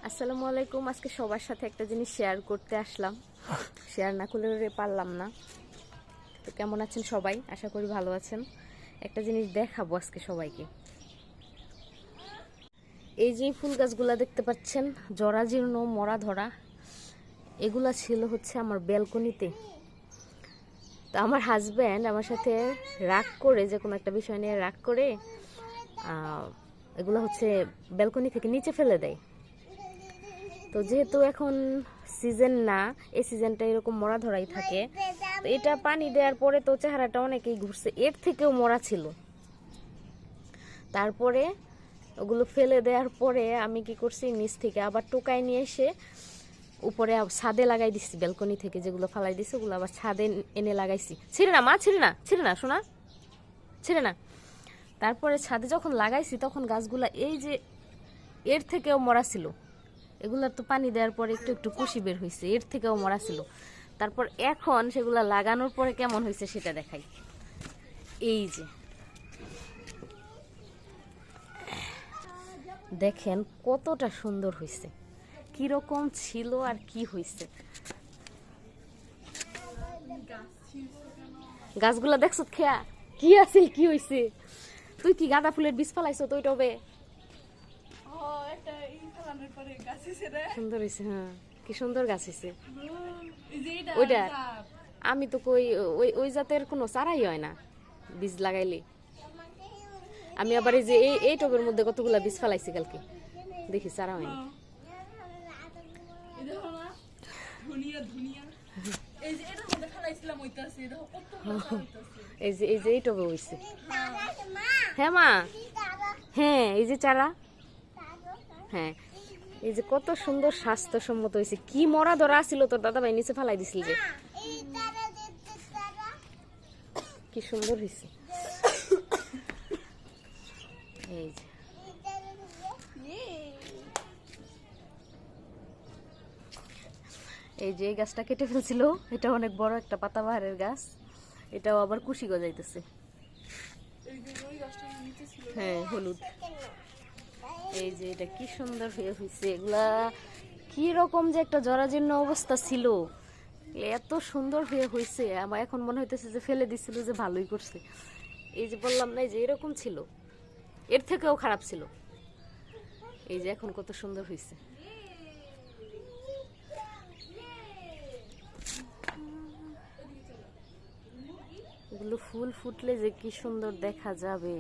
আসসালামু আলাইকুম। আজকে সবার সাথে একটা জিনিস শেয়ার করতে আসলাম, শেয়ার না করলে পারলাম না। তো কেমন আছেন সবাই? আশা করি ভালো আছেন। একটা জিনিস দেখাবো আজকে সবাইকে। এই যে ফুল গাছগুলা দেখতে পাচ্ছেন, জরাজীর্ণ মরা ধরা, এগুলা ছিল হচ্ছে আমার ব্যালকনিতে। তো আমার হাজব্যান্ড আমার সাথে রাগ করে, যে কোনো একটা বিষয় নিয়ে রাগ করে এগুলো হচ্ছে ব্যালকনি থেকে নিচে ফেলে দেয়। তো যেহেতু এখন সিজন না, এই সিজনটা এরকম মরা ধরাই থাকে, তো এটা পানি দেওয়ার পরে তো চেহারাটা অনেকেই ঘুরছে, এর থেকেও মরা ছিল। তারপরে ওগুলো ফেলে দেওয়ার পরে আমি কি করছি, নিচ থেকে আবার টোকাই নিয়ে এসে উপরে ছাদে লাগাই দিচ্ছি। ব্যালকনি থেকে যেগুলো ফালাই দিছি ওগুলো আবার ছাদে এনে লাগাইছি। ছিঁড়ে না মা, ছিঁড়ে না, ছিঁড়ে না শোনা, ছিঁড়ে না। তারপরে ছাদে যখন লাগাইছি তখন গাছগুলা এই যে এর থেকেও মরা ছিল। এগুলার তো পানি দেওয়ার পরে একটু একটু কুশি বের হয়েছে, এর থেকেও মরা ছিল। তারপর এখন সেগুলা লাগানোর পরে কেমন হয়েছে সেটা দেখাই। এই যে দেখেন কতটা সুন্দর হয়েছে, কিরকম ছিল আর কি হয়েছে। গাছগুলা দেখছো খেয়া কি আছে কি হয়েছে। তুই কি গাঁদা ফুলের বীজ ফেলাইছো? তো ওইটা সুন্দর হয়েছে। হ্যাঁ, কি সুন্দর গাছ হয়েছে ওইটা। আমি তো কই ওই ওই জাতের কোনো চারাই হয় না বীজ লাগাইলে। আমি আবার এই যে এই টবের মধ্যে কতগুলা বীজ ফেলাইছি কালকে, দেখি চারা হয়নি। এই যে এই টবে হয়েছে। হ্যাঁ মা, হ্যাঁ এই যে চারা, হ্যাঁ এই যে কত সুন্দর স্বাস্থ্যসম্মত হয়েছে। কি মরা ধরা ছিল তোর দাদা ভাই নিচে ফেলাই দিছিল, যে কি সুন্দর হয়েছে। এই যে এই গাছটা কেটে ফেলছিল, এটা অনেক বড় একটা পাতাবাহারের গাছ, এটাও আবার কুশি গজাইতেছে। হ্যাঁ হলুদ। এই যে এটা কি সুন্দর হয়েছে। এগুলা কি রকম যে একটা জরাজীর্ণ অবস্থা ছিল, এত সুন্দর হয়েছে। আমার এখন মনে হইতেছে যে ফেলে দিছিল, যে ভালোই করছে। এই যে বললাম না, যে এরকম ছিল, এর থেকেও খারাপ ছিল। এই যে এখন কত সুন্দর হয়েছে। এগুলো ফুল ফুটলে যে কি সুন্দর দেখা যাবে।